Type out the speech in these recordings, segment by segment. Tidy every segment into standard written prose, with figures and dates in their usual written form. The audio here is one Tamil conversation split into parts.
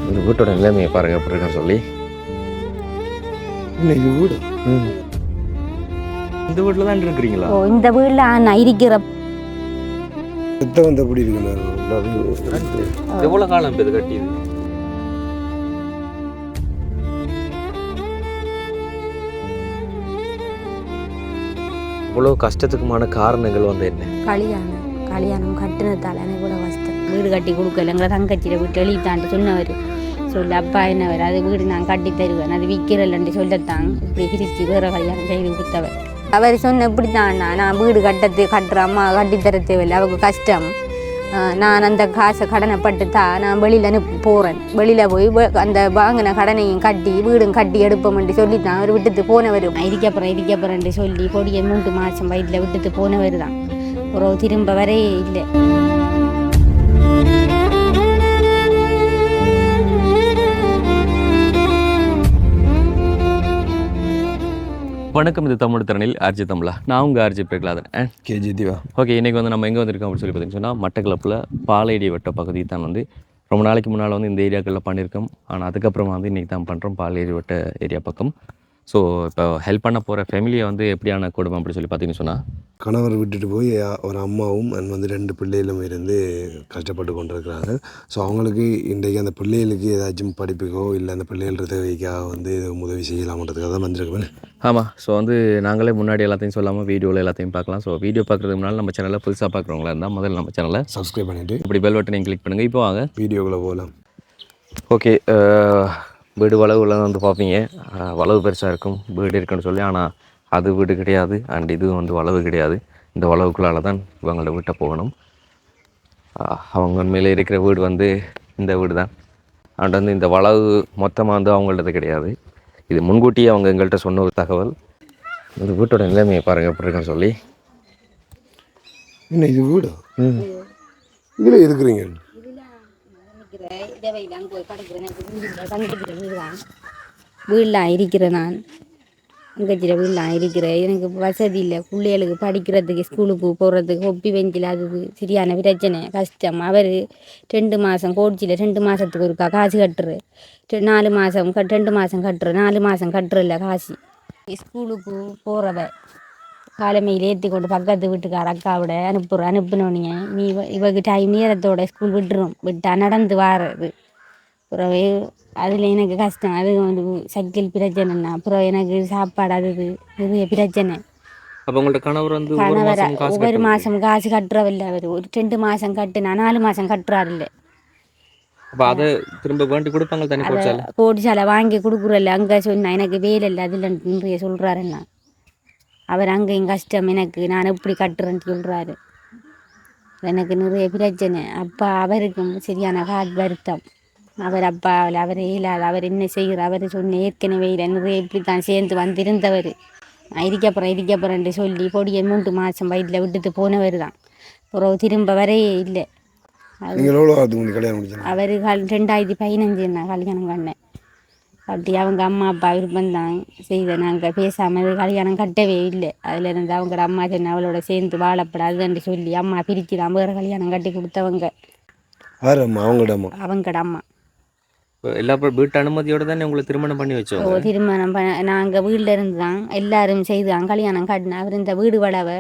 இந்த வீட்டோட நிலைமையை பாருங்க எப்படி இருக்கான்னு சொல்லி. இன்னைக்கு வீடு இந்த வீட்டில் தான் இருக்கிறீங்களா? இந்த வீட்டில் நான் இருக்கிற வந்து எப்படி இருக்கு? எவ்வளோ காலம் இப்போ இது கட்டியது? இவ்வளோ கஷ்டத்துக்குமான காரணங்கள் வந்து என்ன? கல்யாணம் கட்டினதால எனக்கு கூட கஷ்டம். வீடு கட்டி கொடுக்கல, எங்களை தங்கச்சியில் வீட்டு எழுத்தாண்டு சொன்னவர் சொல்லு அப்பா என்னவர் அது வீடு நான் கட்டி தருவேன், அது விற்கிறல்லன்ட்டு சொல்லத்தான் இப்படி பிரித்து வேறு கல்யாணம் செய்து கொடுத்தவர். அவர் சொன்ன இப்படி தான், நான் வீடு கட்டுற அம்மா கட்டித்தர தேவையில்லை, அவங்க கஷ்டம், நான் அந்த காசை கடனைப்பட்டு தான் நான் வெளியில் போகிறேன், வெளியில் போய் அந்த வாங்கின கடனையும் கட்டி வீடும் கட்டி எடுப்போம்ட்டு சொல்லி தான் அவர் விட்டுட்டு போனவர். இருக்கப்பறேன்ட்டு சொல்லி கொடியை 3 மாதம் வயிற்றில் விட்டுட்டு போனவர் தான். ஒரு திரும்ப வரே இல்லை. வணக்கம், இது தமிழ் திறனில் ஆர்ஜி தமிழா. நான் உங்கள் RG Prahaladan KG Diva. Okay, இன்றைக்கி வந்து நம்ம எங்கே வந்திருக்கோம் அப்படின்னு சொல்லி பார்த்தீங்கன்னு சொன்னால் மட்டக்களப்பில் பாலையடி வட்ட பகுதி தான் வந்து ரொம்ப நாளைக்கு முன்னால் வந்து இந்த ஏரியாக்களில் பண்ணியிருக்கோம். ஆனால் அதுக்கப்புறமா வந்து இன்றைக்கி தான் பண்ணுறோம் பாலையடி வட்ட ஏரியா பக்கம். ஸோ இப்போ ஹெல்ப் பண்ண போகிற ஃபேமிலியை வந்து எப்படியான குடும்பம் அப்படி சொல்லி பார்த்தீங்கன்னு சொன்னால், கணவர் விட்டுட்டு போய் ஒரு அம்மாவும் வந்து 2 பிள்ளைகளும் இருந்து கஷ்டப்பட்டு கொண்டிருக்கிறாங்க. ஸோ அவங்களுக்கு இன்றைக்கு அந்த பிள்ளைகளுக்கு ஏதாச்சும் படிப்புக்கோ இல்லை அந்த பிள்ளைகள் தேவைக்காக வந்து உதவி செய்யலாம்ன்றதுக்காக தான் வந்திருக்கேன். ஆமாம். ஸோ வந்து நாங்களே முன்னாடி எல்லாத்தையும் சொல்லாமல் வீடியோவில் எல்லாத்தையும் பார்க்கலாம். ஸோ வீடியோ பார்க்குறதுக்கு முன்னால் நம்ம சேனலில் புதுசாக பார்க்குறவங்களா இருந்தால் முதல்ல நம்ம சேனலை சப்ஸ்கிரைப் பண்ணிவிட்டு இப்படி பெல் பட்டனை கிளிக் பண்ணுங்கள். இப்போ வாங்க வீடியோக்குள்ளே போகலாம். ஓகே, வீடு வளவுல வந்து பார்ப்பீங்க, வளவு பெருசாக இருக்கும் வீடு இருக்குன்னு சொல்லி. ஆனால் அது வீடு கிடையாது, அண்ட் இது வந்து வளவு கிடையாது. இந்த வளவுக்குள்ளால் தான் இவங்களோட வீட்டை போகணும். அவங்க உண்மையில் இருக்கிற வீடு வந்து இந்த வீடு தான். அண்ட் வந்து இந்த வளவு மொத்தமாக வந்து அவங்களது கிடையாது. இது முன்கூட்டியே அவங்க எங்கள்கிட்ட சொன்ன ஒரு தகவல். இந்த வீட்டோட நிலைமையை பாருங்கள் எப்படி இருக்குன்னு சொல்லி. என்ன இது வீடு? இதில் இருக்கிறீங்க? வீடெலாம் இருக்கிறேன், நான் தங்கச்சியில் வீடெலாம் இருக்கிறேன். எனக்கு வசதி இல்லை, பிள்ளைகளுக்கு படிக்கிறதுக்கு ஸ்கூலுக்கு போகிறதுக்கு ஒப்பி வெஞ்சில் அது சரியான பிரச்சனை கஷ்டம். அவர் 2 மாதம் கோச்சியில் 2 மாதத்துக்கு ஒருக்கா காசு கட்டுரு, 4 மாதம் 2 மாதம் கட்டுரு, 4 மாதம் கட்டுறல காசு. ஸ்கூலுக்கு போகிறவ காலமையில் ஏற்றி கொண்டு பக்கத்து வீட்டுக்கார அக்காவோட அனுப்பினோன்னே நீ இவக்கு டைம் நேரத்தோட ஸ்கூல் விட்டா நடந்து வாரது. அப்புறவே அதில் எனக்கு கஷ்டம். அது வந்து சைக்கிள் பிரச்சனைன்னா அப்புறம் எனக்கு சாப்பாடு அது நிறைய பிரச்சனை. கணவர் ஒவ்வொரு மாதம் காசு கட்டுறவில்லை. அவர் ஒரு 2 மாதம் கட்டுனா 4 மாதம் கட்டுறாரு இல்லை. கோடிச்சாலை வாங்கி கொடுக்குறல்ல, அங்கே சொன்னா எனக்கு வேலை இல்லை அதில் நிறைய சொல்கிறாருன்னா. அவர் அங்கேயும் கஷ்டம், எனக்கு நான் எப்படி கட்டுறேன்னு சொல்கிறாரு. எனக்கு நிறைய பிரச்சனை. அப்பா அவருக்கும் சரியான வருத்தம். அவர் அப்பாவில் அவர் இல்லாத, அவர் என்ன செய்கிற, அவர் சொன்ன ஏற்கனவே இல்லை நிறைய இப்படி தான் சேர்ந்து வந்திருந்தவர். நான் இருக்கப்பறேன்ட்டு சொல்லி பொடியை 3 மாதம் வயிற்றில் விட்டுட்டு போனவர் தான். அப்புறம் திரும்ப வரையே இல்லை. அவர் 2015 நான் கல்யாணம் பண்ணேன். அப்படி அவங்க அம்மா அப்பா விருப்பம்தான் செய்த, நாங்கள் பேசாமல் கல்யாணம் கட்டவே இல்லை. அதில் இருந்து அவங்களோட அம்மா சொன்ன அவளோட சேர்ந்து வாழப்படாதுன்னு சொல்லி அம்மா பிரித்து தான் வேறு கல்யாணம் கட்டி கொடுத்தவங்க. அவங்களோட அம்மா எல்லா வீட்டு அனுமதியோடு தானே உங்களை திருமணம் பண்ணி வச்சோம். திருமணம் நாங்கள் வீட்டில் இருந்து தான் எல்லாரும் செய்தான் கல்யாணம் கட்டினேன். அவர் இந்த வீடு வளவை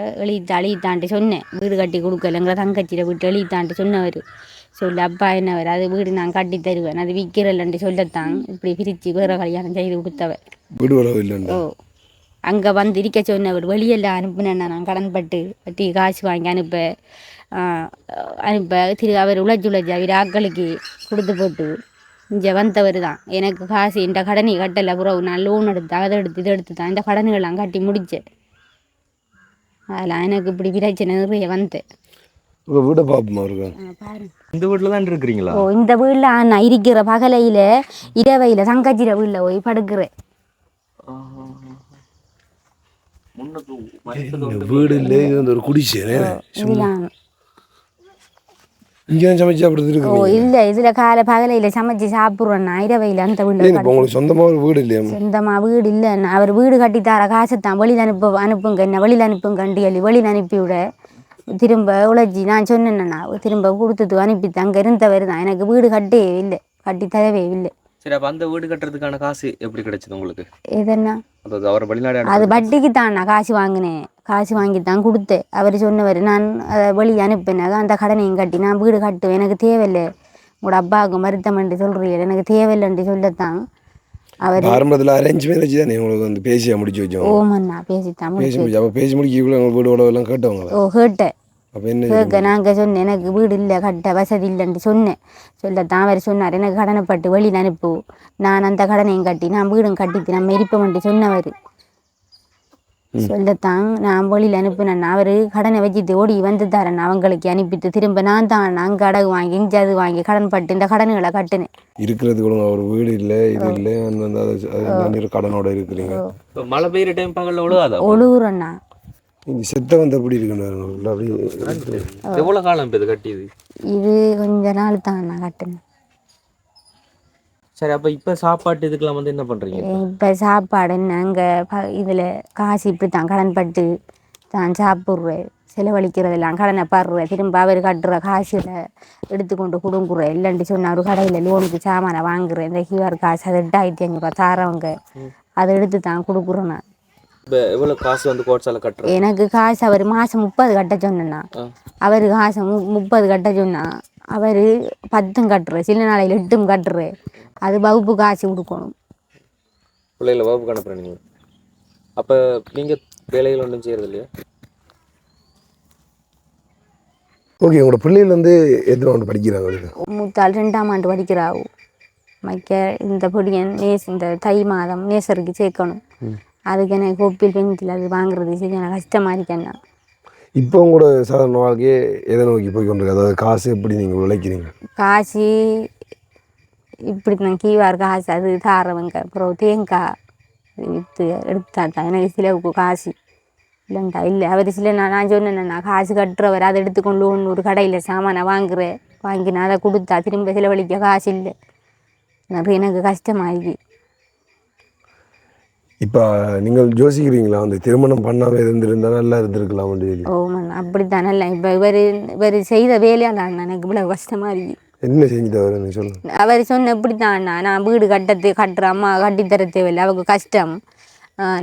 அழித்தான்ட்டு சொன்னேன், வீடு கட்டி கொடுக்கல, எங்களை தங்கச்சியில் வீட்டு எழுத்தான்ட்டு சொன்னவர் சொல்லு அப்பா என்னவர் அது வீடு நான் கட்டி தருவேன், அது விற்கிறல்லன்ட்டு சொல்லத்தான் இப்படி பிரித்து வேறு கல்யாணம் செய்து கொடுத்தவர். ஓ, அங்கே வந்து இருக்க சொன்னவர் வெளியெல்லாம் அனுப்புனேன், நான் கடன்பட்டு வட்டி காசு வாங்கி அனுப்ப அவர் உழைச்சி அவர் ஆக்களுக்கு கொடுத்து போட்டு இங்கே வந்தவர் தான். எனக்கு காசு இந்த கடனை கட்டலை, அப்புறம் நான் லோன் எடுத்தேன், அதை எடுத்து இதை எடுத்து தான் இந்த கடன்கள்லாம் கட்டி முடித்தேன். அதெல்லாம் எனக்கு இப்படி பிரச்சனை நிறைய வந்தேன். இந்த வீட்டில் தான் இருக்கிறீங்களா? ஓ, இந்த வீட்டில் நான் இருக்கிற பகலையில் இரவையில் தங்கச்சிர வீட்டில் போய் படுக்கிறேன். வீடு இல்லை, ஒரு குடிசை. ஓ இல்லை, இதில் பகலையில் சமைச்சு சாப்பிட்றேன் நான் இரவையில். அந்த வீட்டில் சொந்தமாக வீடு இல்லையா? சொந்தமாக வீடு இல்லை. அவர் வீடு கட்டித்தார காசைத்தான் வெளியில் அனுப்புங்க என்ன வெளியில் அனுப்புங்கண்டி சொல்லி வெளியில் அனுப்பிவிட திரும்ப உழைச்சி நான் சொன்னேன்னா திரும்ப கொடுத்துட்டு அனுப்பித்து அங்கே இருந்தவர் தான். எனக்கு வீடு கட்டே இல்லை, கட்டி தரவே இல்லை. சரி, அப்போ அந்த வீடு கட்டுறதுக்கான காசு எப்படி கிடைச்சது உங்களுக்கு? எதன்னா அதாவது அவர் வெளிநாடு அது வட்டிக்கு தான் நான் காசு வாங்கினேன். காசு வாங்கி தான் கொடுத்தேன். அவர் சொன்னவர் நான் அதை வெளியே அனுப்பினாங்க, அந்த கடனையும் கட்டி நான் வீடு கட்டுவேன், எனக்கு தேவையில்லை, உங்களோட அப்பாவுக்கு மருத்துவமன்று சொல்கிறீங்க, எனக்கு தேவையில்லைன்ட்டு சொல்லத்தான் அவர். ஆரம்பத்தில் அரேஞ்ச் மேரேஜ் தானே உங்களுக்கு வந்து பேசியா முடிச்சு வச்சோம்? ஓமண்ணா பேசித்தான் முடிச்சு. அப்போ பேசி முடிக்கக்குள்ள உங்கள் வீடு உடவெல்லாம் கேட்டவங்களா? ஓ கேட்டேன். அப்போ என்ன கேட்க நாங்கள் சொன்னேன் எனக்கு வீடு இல்லை, கட்ட வசதி இல்லைன்ட்டு சொன்னேன். சொல்லத்தான் அவர் சொன்னார் எனக்கு கடனைப்பட்டு வெளியில் அனுப்பு, நான் அந்த கடனையும் கட்டி நான் வீடும் கட்டிட்டு நம்ம இருப்போம்ட்டு சொன்னவர். சொல்லத்தான் நான் வெளியில் அனுப்பினேன். அவர் கடனை வச்சுட்டு ஓடி வந்து தரேன் அவங்களுக்கு அனுப்பிட்டு திரும்ப நான் தான் அங்கே அடகு வாங்கி இங்கே அது வாங்கி கடன் பட்டு இந்த கடன்களை கட்டினேன். இருக்கிறதுக்கு ஒரு வீடு இல்லை, இது இல்லை, அந்த கடனோட இருக்கிறீங்க. மழை பெய்யுற டைம் பகலில் ஒழுகாதா? ஒழுகுறண்ணா. இந்த செத்த வந்து எப்படி இருக்குன்னு அப்படி எவ்வளோ காலம் இப்போ இது கட்டியது? இது கொஞ்ச நாள் தான் நான் கட்டினேன். சரி, அப்போ இப்போ சாப்பாட்டு இதுக்கெல்லாம் வந்து என்ன பண்ணுறீங்க? இப்போ சாப்பாடு நாங்கள் இதில் காசு இப்படி தான் கடன் பட்டு தான் சாப்பிட்றேன், செலவழிக்கிறதெல்லாம் கடனை படுறேன், திரும்ப அவர் கட்டுற காசில் எடுத்துக்கொண்டு கொடுங்குறேன். இல்லைன்ட்டு சொன்னால் ஒரு கடையில் லோனுக்கு சாமானை வாங்குறேன், இந்த கியூஆர் காசு அது 8500 தாரவங்க அதை எடுத்து தான் கொடுக்குறேன். நான் இப்போ எவ்வளோ காசு வந்து கோட்ஸால் கட்டுறேன்? எனக்கு காசு அவர் மாதம் 30 கட்ட சொன்னா, அவர் காசு 30 கட்ட சொன்னா, அவர் 10 கட்டுற, சில நாளையில் 8 கட்டுற, அது வகுப்பு காசு கொடுக்கணும். பிள்ளைகளை வகுப்பு அனுப்புகிறேன் நீங்கள். அப்போ நீங்கள் வேலைகள் ஒன்றும் செய்கிறது இல்லையா? ஓகே, உங்களோட பிள்ளைகள் வந்து எத்தனை ஆண்டு படிக்கிறாங்க? மூத்தாள் 2ஆம் ஆண்டு படிக்கிறாவு. மைக்க இந்த பொடியன் இந்த தை மாதம் நேசருக்கு சேர்க்கணும். அதுக்கு எனக்கு ஒப்பில் பெஞ்சில் அது வாங்குறது சரி எனக்கு கஷ்டமாக இருக்கேன்னா. இப்போ உங்களோட சாதாரண வாழ்க்கையே எதை நோக்கி போய் கொண்டிருக்கு? அதாவது காசு எப்படி நீங்கள் உழைக்கிறீங்க? காசு இப்படி தான் கீவார் காசு அது தாரவங்க, அப்புறம் தேங்காய் விற்று எடுத்தா தான் எனக்கு சிலவுக்கு காசு இல்லைண்டா. இல்லை அவர் சில நான் சொன்னேன்னா காசு கட்டுறவர் அதை எடுத்துக்கொண்டு ஒரு கடையில் சாமானை வாங்குறேன், வாங்கினா அதை கொடுத்தா திரும்ப செலவழிக்க காசு இல்லை, நிறைய எனக்கு கஷ்டமாகி. இப்போ நீங்கள் யோசிக்கிறீங்களா அந்த திருமணம் பண்ணாமல் இருந்திருந்தா நல்லா இருந்திருக்கலாம்? ஓமன் அப்படித்தான் இல்லை. இப்போ இவர் செய்த வேலையால் எனக்கு இவ்வளோ கஷ்டமாக இருக்கு. என்ன செஞ்சுட்டு சொல்லுங்க. அவர் சொன்ன எப்படித்தான்ண்ணா நான் வீடு கட்டுற அம்மா கட்டித்தர தேவையில்லை, அவங்க கஷ்டம்,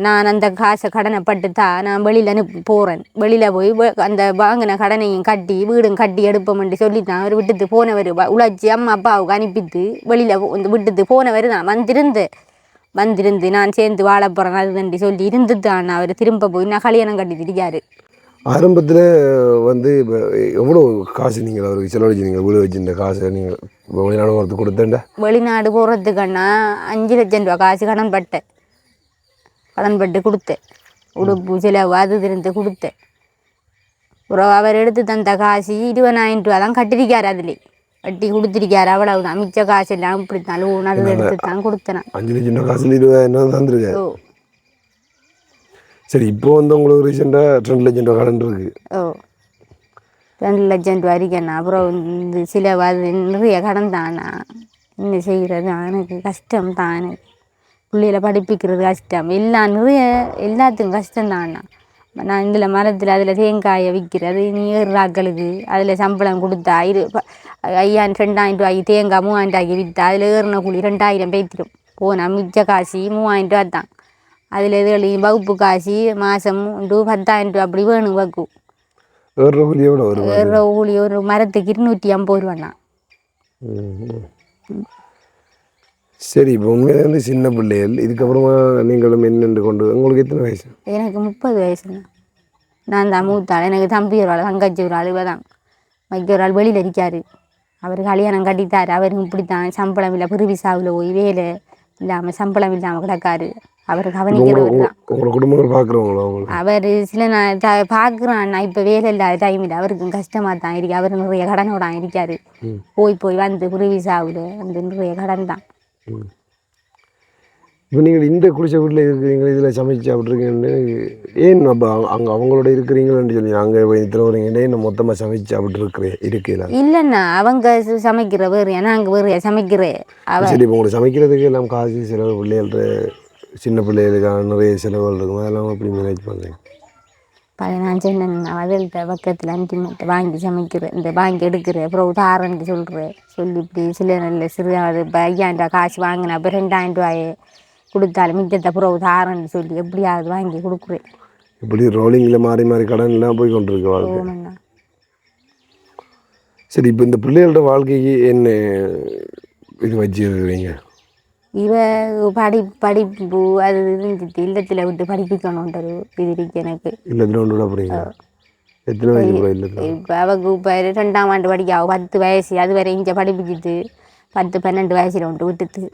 நான் அந்த காசை கடனை பட்டுத்தா நான் வெளியில் போகிறேன், வெளியில் போய் அந்த வாங்கின கடனையும் கட்டி வீடும் கட்டி எடுப்போம்ட்டு சொல்லித்தான் அவர் விட்டுட்டு போனவர். உழைச்சி அம்மா அப்பாவுக்கு அனுப்பிட்டு வெளியில் வந்து விட்டுட்டு போனவர் தான். வந்திருந்து நான் சேர்ந்து வாழ போகிறேன் அதுதண்டி சொல்லி இருந்துதான் அவர் திரும்ப போய் நான் கல்யாணம் கட்டி திரிக்காரு. ஆரம்பத்தில் வந்து எவ்வளோ காசு நீங்கள் அவருக்கு செலவழிச்சிங்க? வீடு வச்சுருந்த காசை நீங்கள் வெளிநாடு போகிறதுக்கு கொடுத்தேன்டா? வெளிநாடு போகிறதுக்குன்னா 5 லட்சம் ரூபா காசு கடன் பட்டு கொடுத்தேன். உடுப்பு செலவு அது இருந்து கொடுத்தேன். அப்புறம் அவர் எடுத்து தந்த காசு 20,000 ரூபா தான் கட்டிருக்காரு, அதில் வட்டி கொடுத்துருக்காரு, அவ்வளவுதான். மிச்ச காசு எல்லாம் இப்படித்தான் லோன் அது எடுத்து தான் கொடுத்தேன். 5 லட்சம் ரூபா காசு 20,000 தந்துருக்காரு. சரி, இப்போ வந்து உங்களுக்கு ரீசெண்டாக 2 லட்சம் ரூபா கடன் இருக்கு. 2 லட்சம் ரூபா இருக்கேண்ணா. அப்புறம் இந்த சில நிறைய கடன் தானா, என்ன செய்கிறது, எனக்கு கஷ்டம் தான். எனக்கு பிள்ளைகளை படிப்பிக்கிறது கஷ்டம், எல்லாத்துக்கும் கஷ்டம் தானா. நான் இதில் மரத்தில் அதில் தேங்காயை விற்கிறது, ஏறுறாக்களுக்கு அதில் சம்பளம் கொடுத்தா 2,000 ரூபாய்க்கு தேங்காய் 3,000 ரூபாய்க்கு விற்றா அதில் ஏறின கூலி 2,000 பேத்திரும் போனால் மிச்ச காசு 3,000 ரூபா தான். அதில் எதுலையும் வகுப்பு காசு மாதம் 10,000 ரூபா அப்படி வேணும் வகு. ஏறுற கூலி ஒரு மரத்துக்கு 250 ரூபாண்ணா. சரி, இப்போ உண்மையாக வந்து சின்ன பிள்ளைகள், இதுக்கப்புறமா நீங்களும் என்னென்று கொண்டு உங்களுக்கு எத்தனை வயசு? எனக்கு 30 வயசுண்ணா. நான் தான் மூத்தாள். எனக்கு தம்பி ஒரு ஆள், தங்கச்சி ஒரு ஆள், இவ தான். மைக்க ஒரு ஆள் வெளியில் இருக்காரு, அவர் கல்யாணம் கட்டித்தார். அவருக்கு இப்படித்தான் சம்பளம் இல்லை, பிரிவிசாவில் போய் வேலை இல்லாமல் சம்பளம் இல்லாமல் கிடக்காரு. அவர் கவனிக்கிறவர் தான். உங்கள் குடும்பங்கள் பார்க்குறவங்களா? அவர் சில நான் பார்க்குறான்னா இப்போ வேலை இல்லாத டைமில் அவருக்கும் கஷ்டமாக தான் இருக்கு. அவர் நிறைய கடனோட இருக்காரு, போய் வந்து பிரிவிசாவில் வந்து நிறைய கடன் தான். இப்போ நீங்கள் இந்த குடிசை வீட்டில் இருக்கிறீங்க, இதில் சமைச்சு சாப்பிட்ருக்கீங்கன்னு ஏன் அப்போ அங்கே அவங்களோட இருக்கிறீங்கன்னு சொல்லி அங்கே இதில் வரீங்கன்னே நான் மொத்தமாக சமைச்சு சாப்பிட்ருக்கிறேன் இருக்கீங்களா? இல்லைண்ணா, அவங்க சமைக்கிற வேறு, நாங்கள் வேறு சமைக்கிறேன். சரி, இப்போ உங்களுக்கு சமைக்கிறதுக்கு எல்லாம் காசு செலவு, பிள்ளைகள்கிட்ட சின்ன பிள்ளைகளுக்கான நிறைய செலவுகள் இருக்கும், அதெல்லாம் எப்படி மேனேஜ் பண்ணுறீங்க? நான் சொன்னேன் அவள்கிட்ட பக்கத்தில் அன்டிமேட்டை வாங்கி சமைக்கிறேன், இந்த வாங்கி எடுக்கிறேன், அப்புறம் உதாரணத்து சொல்கிறேன், சொல்லி இப்படி சில நல்ல சிறிது இப்போ 5000 காசு வாங்கினேன், அப்போ 2000 ரூபாயை கொடுத்தாலும் மிச்சத்தை அப்புறம் உதாரணம்னு சொல்லி எப்படியாவது வாங்கி கொடுக்குறேன். இப்படி ரோலிங்கில் மாறி மாறி கடன்லாம் போய் கொண்டிருக்கு வாழ்க்கை. ஓமண்ணா. சரி, இப்போ இந்த பிள்ளைகளோட வாழ்க்கைக்கு என்ன இது வச்சுருக்கிறீங்க? இவ படிப்பு அது இருந்துட்டு இல்லத்தில் விட்டு படிப்பிக்கணுன்றது இது இருக்கு எனக்கு. இல்லத்தில் கொண்டு விட போகிறீங்க? எத்தனை வயசு கூட இல்லை? இப்போ அவக்கு இப்போ 2ஆம் ஆண்டு படிக்க 10 வயசு, அது வரை இங்கே படிப்பிச்சுட்டு 10-12 வயசில் ஒன்று விட்டுட்டு.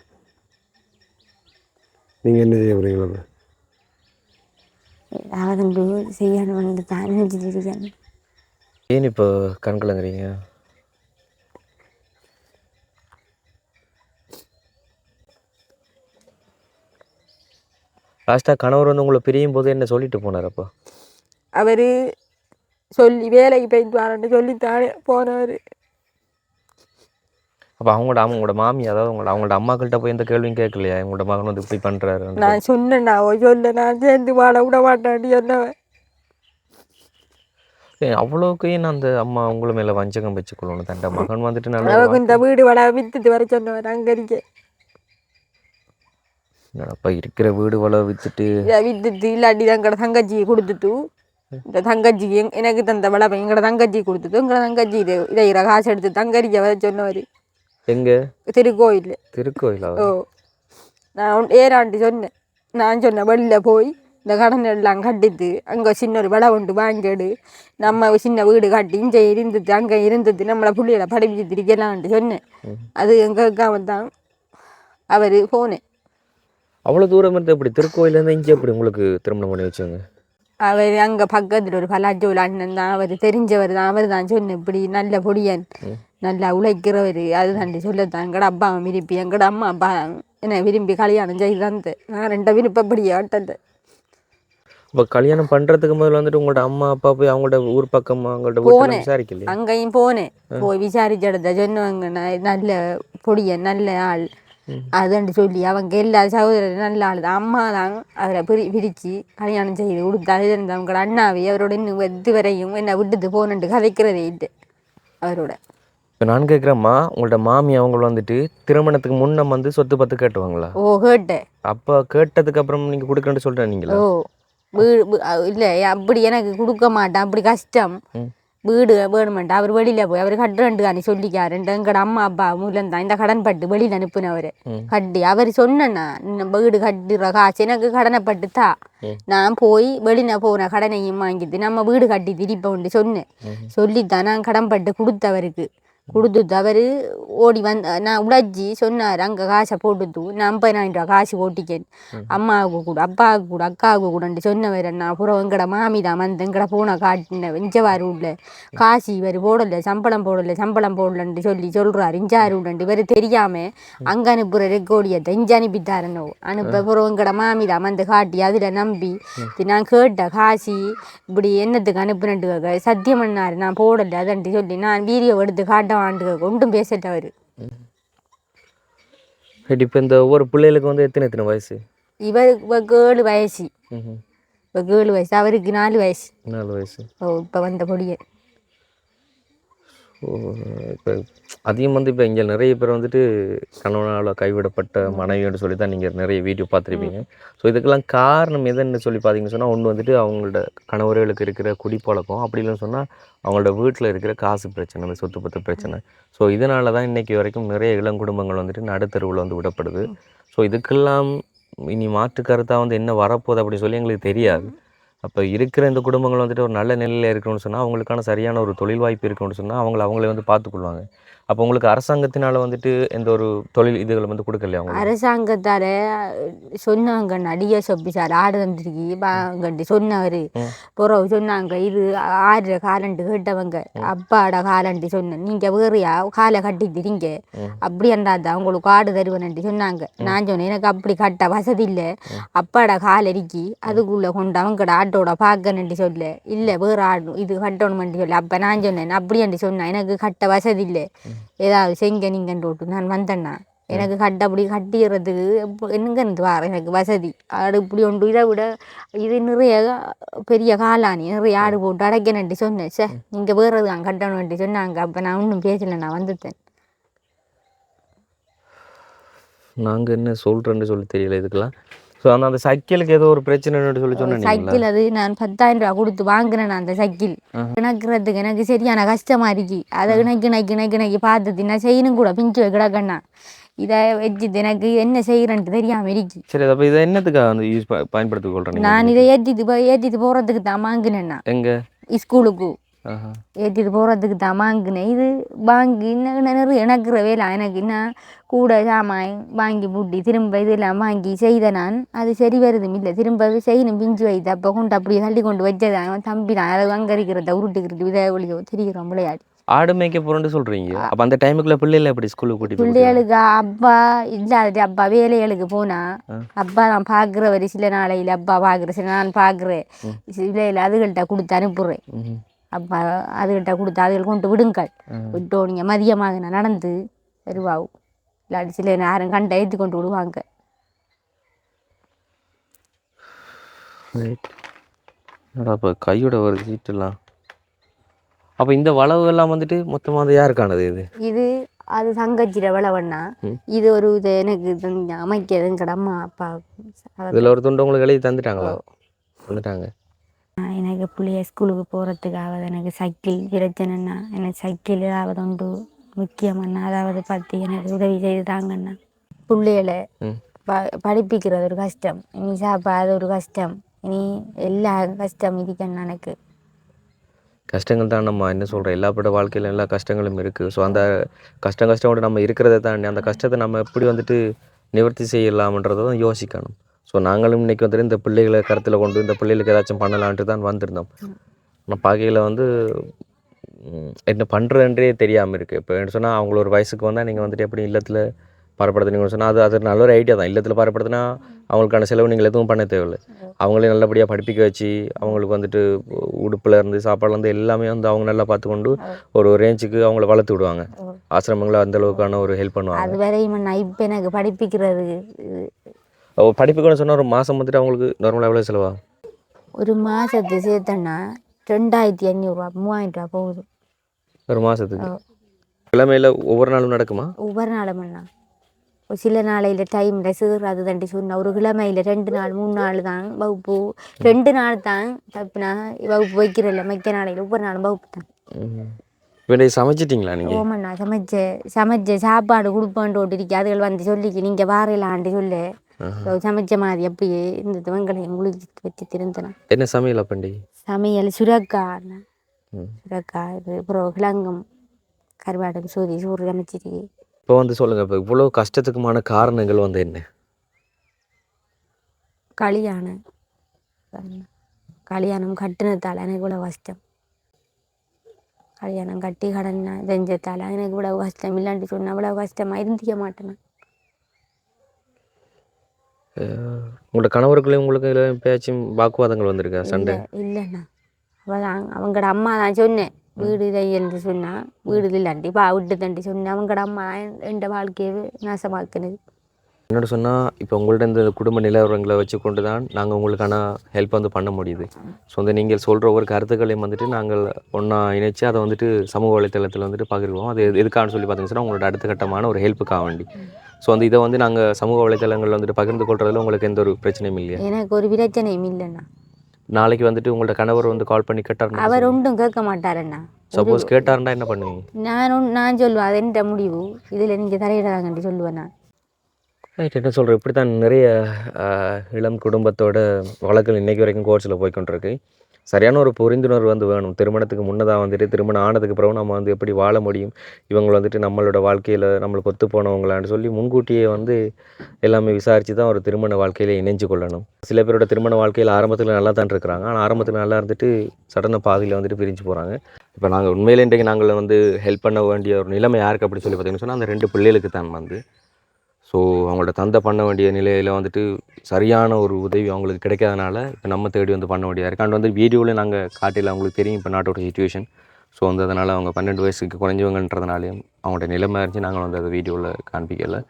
நீங்கள் என்ன செய்ய போகிறீங்களா? ஏதாவது செய்யணும்னு தான் நினச்சிட்டு இருக்கேன். ஏன் இப்போ கண்கலங்குறீங்க? லாஸ்ட்டாக கணவர் வந்து உங்களை பிரியும் போது என்ன சொல்லிட்டு போனார்? அப்போ அவர் சொல்லி வேலைக்கு போயிட்டு வரேன்னு சொல்லித்தானே போனார். அப்போ அவங்களோட மாமி, அதாவது அவங்களோட அம்மாக்கள்கிட்ட போய் எந்த கேள்வியும் கேட்கலையா? உங்களோட மகன் வந்து இப்படி பண்ணுறாரு? நான் சொன்னேன்னா சொல்ல நான் சேர்ந்து வாழ விட மாட்டேன்னு சொன்னவன். அவ்வளோக்கு ஏன் அந்த அம்மா உங்களை மேலே வஞ்சகம் வச்சுக்கொள்ளணும்? தண்ட மகன் வந்துட்டு நல்லா அவங்க இந்த வீடு வட வித்துட்டு வர சொன்னவன் அங்கே இருக்க. அப்போ இருக்கிற வீடு வள வித்துட்டு இல்லாட்டி எங்களோட தங்கச்சியை கொடுத்துட்டு, இந்த தங்கச்சிக்கு எனக்கு தந்த வளவை எங்களோட தங்கச்சி கொடுத்துட்டு, எங்களோட தங்கச்சி இதை காசு எடுத்து தங்கரிக்க வர சொன்னவர். எங்க? திருக்கோயிலா? ஓ, நான் ஏறாண்டி சொன்னேன். நான் சொன்னேன் வெளியில் போய் இந்த கடன் எல்லாம் கட்டிட்டு அங்கே சின்ன ஒரு வளை ஒன்று வாங்கிடு, நம்ம சின்ன வீடு கட்டி இங்கே இருந்தது அங்கே இருந்தது நம்மளை பிள்ளைகளை படிப்பிச்சு இருக்கலான்ட்டு சொன்னேன். அது எங்களுக்காக தான் அவர் போனேன். அவ்வளோ தூரம் இருந்து எப்படி திருக்கோயிலேருந்து இங்கே எப்படி உங்களுக்கு திருமணம் பண்ணி வச்சுங்க? அவர் அங்கே பக்கத்தில் ஒரு பலாஜோல் அண்ணன் தான், அவர் தெரிஞ்சவர் தான். அவர் தான் சொன்னேன் இப்படி நல்ல பொடியன், நல்லா உழைக்கிறவர், அது தாண்டி சொல்லத்தான் எங்கட அப்பாவை விரும்பி எங்கட அம்மா அப்பா என்னை விரும்பி கல்யாணம் செய்து தந்து நான் 2 விருப்பப்படியே ஆட்டது. இப்போ கல்யாணம் பண்ணுறதுக்கு முதல்ல வந்துட்டு உங்களோட அம்மா அப்பா போய் அவங்களோட ஊர் பக்கம் அவங்கள்ட்ட போனேன், விசாரிக்கல? அங்கேயும் போனேன். போய் விசாரிச்செடுத்த சொன்னவங்க நல்ல பொடியன் நல்ல ஆள் அதுன்னு சொல்லி அவங்க எல்லா சகோதரரும் நல்ல ஆள் தான். அம்மா தான் அவரை பிரித்து கல்யாணம் செய்து கொடுத்தாரு. அவங்களோட அண்ணாவே அவரோட இன்னும் இதுவரையும் என்னை விட்டுட்டு போனட்டு கதைக்கிறதே இல்லை அவரோட. இப்போ நான் கேட்குறேம்மா, உங்களோட மாமி அவங்க வந்துட்டு திருமணத்துக்கு முன்ன வந்து சொத்து பத்து கேட்டுவாங்களா? ஓ, கேட்டேன். அப்போ கேட்டதுக்கு அப்புறம் நீங்கள் கொடுக்கணும்னு சொல்கிறேன் நீங்களா? ஓ, இல்லை அப்படி எனக்கு கொடுக்க மாட்டேன், அப்படி கஷ்டம், வீடு வேணுமெண்டா அவர் வெளியில் போய் அவர் கட்டுறண்டு தானே சொல்லிக்காரு. எங்கட அம்மா அப்பா மூலம் தான் இந்த கடன் பட்டு வெளியில் அனுப்புனவர் கட்டி. அவர் சொன்னா வீடு கட்டுற காசு எனக்கு கடனை பட்டுத்தா, நான் போய் வெளியில போன கடனையும் வாங்கிட்டு நம்ம வீடு கட்டி திருப்போன்னு சொன்னேன். சொல்லித்தான் நான் கடன் பட்டு கொடுத்தவருக்கு. கொடுத்துட்டு அவர் ஓடி நான் உழைச்சி சொன்னார் அங்கே காசை போட்டுட்டு நான் 50,000 ரூபா காசு ஓட்டிக்கேன், அம்மாவுக்கு கூட அப்பாவுக்கு கூட அக்காவுக்கு கூடன்ட்டு சொன்னவர். நான் அப்புறம் எங்கட மாமி தான் வந்து எங்கட போன காட்டின இஞ்சவாறு உள்ள காசு இவர் போடலை, சம்பளம் போடலன்ட்டு சொல்கிறார். இஞ்சாறு உடன்ட்டு இவர் தெரியாமல் அங்கே அனுப்புகிற ரெக்கோடியத்தை இஞ்சி அனுப்பித்தாரனோ அனுப்ப. அப்புறம் எங்கட மாமி தான் வந்து காட்டி அதில் நம்பி நான் கேட்ட காசி இப்படி என்னத்துக்கு அனுப்புனட்டு சத்தியம் பண்ணார் நான் போடலை அதன்ட்டு சொல்லி நான் வீடியோ எடுத்து காட்ட ஆண்டு ஒன்றும் பேசிட்டவர். இப்போ இந்த ஒவ்வொரு பிள்ளைகளுக்கு வந்து எத்தனை வயசு? இவருக்கு 7 வயசு, இவருக்கு 7 வயசு, அவருக்கு 4 வயசு. 4 வயசு. ஓ, இப்போ வந்த பொடிய. இப்போ அதையும் வந்து இப்போ இங்கே நிறைய பேர் வந்துட்டு கணவனால் கைவிடப்பட்ட மனைவின்னு சொல்லி தான் நீங்கள் நிறைய வீடியோ பார்த்துருப்பீங்க. ஸோ இதுக்கெல்லாம் காரணம் எதுன்னு சொல்லி பார்த்தீங்கன்னு சொன்னால், ஒன்று வந்துட்டு அவங்களோட கணவர்களுக்கு இருக்கிற குடிப்பழக்கம், அப்படி இல்லைன்னு சொன்னால் அவங்களோட வீட்டில் இருக்கிற காசு பிரச்சனை, அந்த சொத்து பத்து பிரச்சனை. ஸோ இதனால தான் இன்றைக்கி வரைக்கும் நிறைய இளங்குடும்பங்கள் வந்துட்டு நடுத்தருவில் வந்து விடப்படுது. ஸோ இதுக்கெல்லாம் இனி மாற்று கருத்தாக வந்து என்ன வரப்போகுது அப்படின்னு சொல்லி எங்களுக்கு தெரியாது. அப்போ இருக்கிற இந்த குடும்பங்கள் வந்துட்டு ஒரு நல்ல நிலையில் இருக்கணும்னு சொன்னால், அவங்களுக்கான சரியான ஒரு தொழில் வாய்ப்பு இருக்கணும்னு சொன்னால் அவங்களே வந்து பார்த்துக்கொள்வாங்க. அப்போ உங்களுக்கு அரசாங்கத்தினால் வந்துட்டு எந்த ஒரு தொழில் இதுகளை வந்து கொடுக்கலையா? அவங்க அரசாங்கத்தார சொன்னாங்க நடிகை சொப்பிசார் ஆடு வந்துருக்கு சொன்னவர். புறவு சொன்னாங்க இது ஆடுற காலண்டு கேட்டவங்க அப்பாட காலண்டு சொன்னேன், நீங்கள் வேறையா காலை கட்டிக்கிறீங்க அப்படி என்றாதான் உங்களுக்கு ஆடு தருவனன்ட்டு சொன்னாங்க. நான் சொன்னேன் எனக்கு அப்படி கட்ட வசதி இல்லை, அப்பாட கால் இருக்கி அதுக்குள்ளே கொண்டு அவங்கட ஆட்டோட பார்க்கணுன்ட்டு சொல்ல, இல்லை வேறு ஆடு இது கட்டணுமென்ட்டு சொல்ல. அப்போ நான் சொன்னேன் அப்படி என்று சொன்னேன் எனக்கு கட்ட வசதி இல்லை, ஏதாவது செங்க நீங்கன்னு போட்டு நான் வந்தேன்னா எனக்கு அப்படி கட்டிடுறதுக்கு எங்கேருந்து வார எனக்கு வசதி ஆடு இப்படி ஒன்று இதை விட இது நிறைய பெரிய காலானி நிறைய ஆடு போட்டு அடைக்கணுன்ட்டு சொன்னேன் சார் நீங்கள் வேறு தான் கட்டணுன்ட்டு சொன்னாங்க. அப்போ நான் ஒன்றும் பேசலை, நான் வந்துட்டேன். நாங்கள் என்ன சொல்கிறேன்னு சொல்லி தெரியல இதுக்கெல்லாம். ஸோ அந்த சைக்கிளுக்கு ஏதோ ஒரு பிரச்சனைன்னு சொல்லி சொன்னேன். சைக்கிள் அது நான் 10,000 ரூபா கொடுத்து வாங்கினேன் அந்த சைக்கிள். இணக்கிறதுக்கு எனக்கு சரியான கஷ்டமாக இருக்கு. அதை இணக்கி பார்த்துட்டு நான் செய்யணும் கூட பிஞ்சு கிடக்கண்ணா இதை வச்சுட்டு எனக்கு என்ன செய்யறேன்ட்டு தெரியாமல் இருக்கு. சரி, அப்போ இதை என்னத்துக்காக வந்து யூஸ் பயன்படுத்திக் கொள்கிறேன்? நான் இதை ஏற்றிட்டு போகிறதுக்கு தான் வாங்கினேன்னா எங்கே ஸ்கூலுக்கு ஏற்றிட்டு போகிறதுக்கு தான் வாங்கினேன். இது வாங்கி நிறைய இணக்கிற வேலை எனக்கு இன்னும் கூட சாமான் வாங்கி பூட்டி திரும்ப இதெல்லாம் வாங்கி செய்த நான் அது சரி வருதும் இல்லை. திரும்ப செய்யணும் பிஞ்சு வைத்து அப்போ கொண்டு அப்படியே தள்ளி கொண்டு வச்சதான் தம்பி நான் அதை அங்கரிக்கிறத உருட்டுக்கிறது இதை ஒழியோ தெரிகிறோம் விளையாடி. ஆடு மேய்க்க போகிறேன்னு சொல்கிறீங்க. அப்போ அந்த டைமுக்குள்ள பிள்ளைகளை எப்படி ஸ்கூலுக்கு கூட்டிட்டு பிள்ளைகளுக்கு அப்பா இல்லாத அப்பா வேலைகளுக்கு போனா அப்பா நான் பார்க்குறவர் சில நாளையில் அப்பா பார்க்குறேன், சில நான் பார்க்குறேன், சிலையில் அதுகள்கிட்ட கொடுத்து அனுப்புகிறேன். அப்பா அதுகிட்ட கொடுத்து அதுகள் கொண்டு விடுங்கள் விட்டோ நீங்கள் மதியமாக நான் நடந்து வருவாவும் இல்லாட்டி சில நேரம் கண்டை ஏற்றி கொண்டு விடுவாங்க. அப்போ கையோட ஒரு சீட்டெல்லாம். அப்போ இந்த வளவு எல்லாம் வந்துட்டு மொத்தமாக வந்து யாருக்கானது? இது அது தங்கச்சிட வளவண்ணா. இது ஒரு இது எனக்கு அமைக்கிறதுங்கட அம்மா அப்பா. இதில் ஒரு துண்டு உங்களுக்கு எழுதி தந்துட்டாங்களா? வந்துட்டாங்க. எனக்கு பிள்ளைய ஸ்கூலுக்கு போகிறதுக்காவது எனக்கு சைக்கிள் பிரச்சனைன்னா எனக்கு சைக்கிள் ஏதாவது உண்டு முக்கியமண்ணா அதாவது பார்த்து எனக்கு உதவி செய்து தாங்கண்ணா. பிள்ளைகளை படிப்பிக்கிறது ஒரு கஷ்டம், இனி சாப்பாடு ஒரு கஷ்டம், இனி எல்லா கஷ்டம் இருக்கண்ணா. எனக்கு கஷ்டங்கள் தான் நம்ம என்ன சொல்கிறோம், எல்லாப்பட்ட வாழ்க்கையில் எல்லா கஷ்டங்களும் இருக்குது. ஸோ அந்த கஷ்டோடு நம்ம இருக்கிறத தாண்டி அந்த கஷ்டத்தை நம்ம எப்படி வந்துட்டு நிவர்த்தி செய்யலாம்ன்றதை தான் யோசிக்கணும். ஸோ நாங்களும் இன்றைக்கி வந்துட்டு இந்த பிள்ளைகளை கருத்தில் கொண்டு இந்த பிள்ளைகளுக்கு ஏதாச்சும் பண்ணலான்ட்டு தான் வந்திருந்தோம். ஆனால் பாக்கையில் வந்து என்ன பண்ணுறதுன்றே தெரியாமல் இருக்குது. இப்போ என்ன சொன்னால் அவங்கள ஒரு வயசுக்கு வந்தால் நீங்கள் வந்துட்டு எப்படி இல்லத்தில் பாரப்படுத்துனீங்கன்னு சொன்னால் அது நல்ல ஒரு ஐடியா தான். இல்லத்தில் பாரப்படுத்தினா அவங்களுக்கான செலவு நீங்கள் எதுவும் பண்ண தேவையில்லை. அவங்களே நல்லபடியாக படிப்பிக்க வச்சு அவங்களுக்கு வந்துட்டு உடுப்பில் இருந்து சாப்பாடுலேருந்து எல்லாமே வந்து அவங்க நல்லா பார்த்துக்கொண்டு ஒரு ரேஞ்சுக்கு அவங்கள வளர்த்து விடுவாங்க. ஆசிரமங்களை அந்தளவுக்கான ஒரு ஹெல்ப் பண்ணுவாங்க. அது வரையும் நான் இப்போ எனக்கு படிப்பிக்கிறது படிப்புக்குன்னு சொன்னால் ஒரு மாதம் வந்துட்டு அவங்களுக்கு நார்மலாக எவ்வளோ செலவா? ஒரு மாதத்துக்கு சேர்த்தோன்னா 2,500 3,000 ரூபா போகுது ஒரு மாதத்துக்கு. கிழமையில் ஒவ்வொரு நாளும் நடக்குமா? ஒவ்வொரு நாளும் அண்ணா. சில நாளையில் டைமில் சீராது தண்டி சொன்னால் ஒரு கிழமையில் 2 நாள் 3 நாள் தான் வகுப்பு. 2 நாள் தான் தப்புனா வகுப்பு வைக்கிறதில்ல. மிக்க நாளையில் ஒவ்வொரு நாளும் வகுப்பு தான். இப்போ சமைச்சிட்டிங்களா நீங்கள்? ஓமண்ணா சமைச்ச சாப்பாடு கொடுப்பான்ட்டு ஓட்டிருக்கு. அதுகள் வந்து சொல்லிக்கு நீங்கள் வாரையிலான்ட்டு சொல்லு சமைச்ச மாதிரி அப்படியே இந்த வெங்கலையும் குளிச்சு வச்சு திருந்தனா. என்ன சமையல் அப்பண்டி? சமையல் சுரக்காய் இது அப்புறம் கிழங்கும் கருவாடும் சோறு சமைச்சிட்டு. இப்போ வந்து சொல்லுங்கள், இப்போ இவ்வளோ கஷ்டத்துக்குமான காரணங்கள் வந்து என்ன? கல்யாணம் கட்டினத்தால் எனக்கு இவ்வளோ கஷ்டம். கல்யாணம் கட்டி கடன் செஞ்சத்தால் எனக்கு இவ்வளோ கஷ்டம். இல்லாண்டி சொன்னால் இவ்வளோ கஷ்டமாக இருந்திக்க மாட்டேன். உங்களோட கணவருக்குள்ளே உங்களுக்கு பேச்சும் வாக்குவாதங்கள் வந்திருக்கா? சண்டை இல்லைண்ணா. அவங்களோட அம்மா நான் சொன்னேன் வீடு என்று சொன்னால் வீடு இல்லாண்டி விட்டு தண்டி சொன்னேன். அவங்களோட அம்மா எந்த வாழ்க்கையை நாசமாக்குனது. என்னோட சொன்னால் இப்போ உங்கள்ட்ட இந்த குடும்ப நிலவரங்களை வச்சு கொண்டு தான் நாங்கள் உங்களுக்கான ஹெல்ப் வந்து பண்ண முடியுது. ஸோ வந்து நீங்கள் சொல்கிற ஒவ்வொரு கருத்துக்களையும் வந்துட்டு நாங்கள் ஒன்றா இணைச்சி அதை வந்துட்டு சமூக வலைத்தளத்தில் வந்துட்டு பகிர்வோம். அது எதுக்கானு சொல்லி பார்த்தீங்கன்னா உங்களோட அடுத்த கட்டமான ஒரு ஹெல்ப்புக்காக வேண்டி. ஸோ வந்து இதை வந்து நாங்கள் சமூக வலைத்தளங்களில் வந்துட்டு பகிர்ந்து கொள்றதுல உங்களுக்கு எந்த ஒரு பிரச்சனையும் இல்லையா? எனக்கு ஒரு பிரச்சனையும் இல்லைண்ணா. நாளைக்கு வந்துட்டு உங்களோட கணவர் வந்து கால் பண்ணி கேட்டார், அவர் ஒன்றும் கேட்க மாட்டாருண்ணா. சப்போஸ் கேட்டாருன்னா என்ன பண்ணுவீங்க? நான் சொல்லுவேன் அது எந்த முடிவு, இதில் நீங்கள் தலையிடாங்கன்னு சொல்லுவேன் நான். ரைட், என்ன சொல்கிறேன், இப்படி தான் நிறைய இளம் குடும்பத்தோட வழக்குகள் இன்றைக்கி வரைக்கும் கோர்ட்ஸில் போய்கொண்டிருக்கு. சரியான ஒரு புரிந்துணர்வு வந்து வேணும். திருமணத்துக்கு முன்னதாக வந்துட்டு திருமணம் ஆனதுக்கு பிறகு நம்ம வந்து எப்படி வாழ முடியும், இவங்க வந்துட்டு நம்மளோட வாழ்க்கையில் நம்மளுக்கு ஒத்து போனவங்களான்னு சொல்லி முன்கூட்டியே வந்து எல்லாமே விசாரித்து தான் ஒரு திருமண வாழ்க்கையில் இணைஞ்சு கொள்ளணும். சில பேரோட திருமண வாழ்க்கையில் ஆரம்பத்தில் நல்லா தான் இருக்கிறாங்க, ஆனால் ஆரம்பத்தில் நல்லா இருந்துட்டு சடன பாதியில் வந்துட்டு பிரிஞ்சு போகிறாங்க. இப்போ நாங்கள் உண்மையிலே இன்றைக்கு நாங்கள் வந்து ஹெல்ப் பண்ண வேண்டிய ஒரு நிலைமை யாருக்கு அப்படி சொல்லி பார்த்தீங்கன்னு சொன்னால் அந்த 2 பிள்ளைகளுக்கு தான் வந்து. ஸோ அவங்களோட தந்தை பண்ண வேண்டிய நிலையில் வந்துட்டு சரியான ஒரு உதவி அவங்களுக்கு கிடைக்காதனால இப்போ நம்ம தேடி வந்து பண்ண வேண்டியதாக இருக்குது. அண்ட் வந்து வீடியோவில் நாங்கள் காட்டில அவங்களுக்கு தெரியும் இப்போ நாட்டோட சிச்சுவேஷன். ஸோ வந்து அதனால் அவங்க 12 வயசுக்கு குறைஞ்சவங்கன்றதுனாலையும் அவங்களோட நிலைமை இருந்துச்சு நாங்கள் வந்து அதை வீடியோவில் காண்பிக்கலை.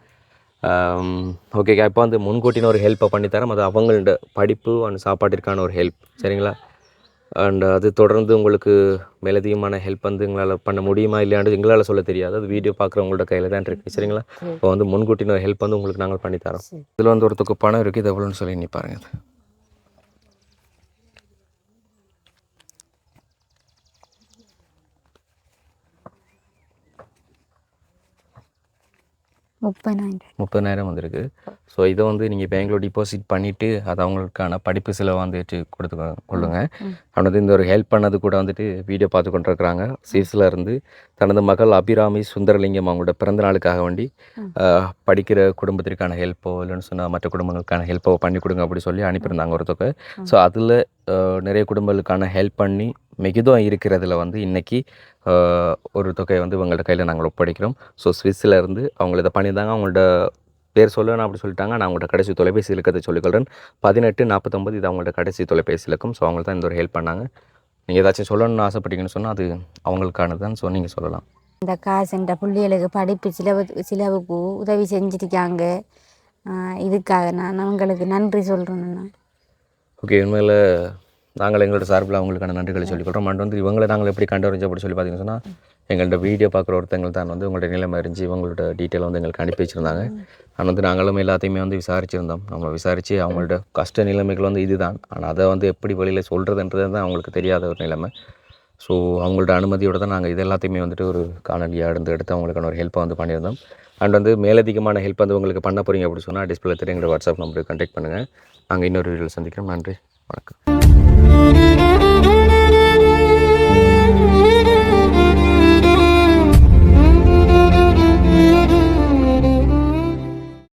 ஓகேக்கா இப்போ வந்து முன்கூட்டின ஒரு ஹெல்ப்பை பண்ணித்தரோம். அது அவங்களோட படிப்பு அண்ட் சாப்பாட்டிற்கான ஒரு ஹெல்ப் சரிங்களா. அண்ட் அது தொடர்ந்து உங்களுக்கு மேலதிகமான ஹெல்ப் வந்து எங்களால் பண்ண முடியுமா இல்லையாண்டு எங்களால் சொல்ல தெரியாது. அது வீடியோ பார்க்குறவங்களோட கையில் தான் இருக்குது சரிங்களா. இப்போ வந்து முன்கூட்டின ஹெல்ப் வந்து உங்களுக்கு நாங்கள் பண்ணித்தரோம். இதில் வந்து ஒருத்தருக்கு பணம் இருக்குது, இது எவ்வளோன்னு சொல்லி நீ பாருங்கள். முப்பதாயிரம் 30,000 வந்திருக்கு. ஸோ இதை வந்து நீங்கள் பேங்க்கில் டிபாசிட் பண்ணிவிட்டு அது அவங்களுக்கான படிப்பு செலவை வந்துட்டு கொடுத்து கொள்ளுங்க. அவனது இந்த ஒரு ஹெல்ப் பண்ணது கூட வந்துட்டு வீடியோ பார்த்து கொண்டிருக்கிறாங்க. சீஸில் இருந்து தனது மகள் அபிராமி சுந்தரலிங்கம் அவங்களோட பிறந்த நாளுக்காக வேண்டி படிக்கிற குடும்பத்திற்கான ஹெல்ப்போ இல்லைன்னு சொன்னால் மற்ற குடும்பங்களுக்கான ஹெல்ப்போ பண்ணி கொடுங்க அப்படி சொல்லி அனுப்பியிருந்தாங்க ஒரு தொகை. ஸோ அதில் நிறைய குடும்பங்களுக்கான ஹெல்ப் பண்ணி மிகுதம் இருக்கிறதுல வந்து இன்றைக்கி ஒரு தொகையை வந்து இவங்கள்ட்ட கையில் நாங்கள் ஒப்படைக்கிறோம். ஸோ ஸ்விஸ்ஸில் இருந்து அவங்க இதை பண்ணியிருந்தாங்க. அவங்கள்ட்ட பேர் சொல்லணும் அப்படி சொல்லிட்டாங்க. நான் அவங்கள்ட்ட கடைசி தொலைபேசி இலக்கத்தை சொல்லிக்கொள்கிறேன். 1849 இது அவங்கள்ட்ட கடைசி தொலைபேசி இலக்கம். ஸோ அவங்க தான் இந்த ஒரு ஹெல்ப் பண்ணாங்க. நீங்கள் ஏதாச்சும் சொல்லணும்னு ஆசைப்பட்டீங்கன்னு சொன்னால் அது அவங்களுக்கானது தான். ஸோ நீங்கள் சொல்லலாம். இந்த காசுன்ற பிள்ளைகளுக்கு படிப்பு சிலவுக்கு உதவி செஞ்சுருக்காங்க. இதுக்காக நான் அவங்களுக்கு நன்றி சொல்கிறேன். ஓகே, உண்மையில் நாங்கள் எங்களோட சார்பில் அவங்களுக்கான நன்றிகளை சொல்லிக்கொள்கிறோம். அண்ட் வந்து இவங்களை நாங்கள் எப்படி கண்டறிஞ்சு அப்படி சொல்லி பார்த்தீங்கன்னு சொன்னால் எங்கள்கிட்ட வீடியோ பார்க்குற ஒருத்தங்கள் தான் வந்து உங்களோட நிலைமை அறிஞ்சு இவங்களோட டீட்டெயில் வந்து எங்களுக்கு அனுப்பி வச்சுருந்தாங்க. ஆனால் வந்து நாங்களும் எல்லாத்தையுமே வந்து விசாரிச்சுருந்தோம். நம்ம விசாரித்து அவங்களோட கஷ்ட நிலைமைகள் வந்து இதுதான். ஆனால் அதை வந்து எப்படி வெளியில் சொல்கிறதுன்றது தான் அவங்களுக்கு தெரியாத ஒரு நிலைமை. ஸோ அவங்களோட அனுமதியோடு தான் நாங்கள் இது எல்லாத்தையுமே வந்துட்டு ஒரு காணொலியாக எடுத்து அவங்களுக்கான ஒரு ஹெல்ப்பை வந்து பண்ணியிருந்தோம். அண்ட் வந்து மேலதிகமான ஹெல்ப் வந்து உங்களுக்கு பண்ண போகிறீங்க அப்படி சொன்னால் டிஸ்பிளே தெரியும் எங்களோட வாட்ஸ்அப் நம்பருக்கு கான்டாக்ட் பண்ணுங்கள். நாங்கள் இன்னொரு வீடியோவில் சந்திக்கிறோம். நன்றி, வணக்கம்.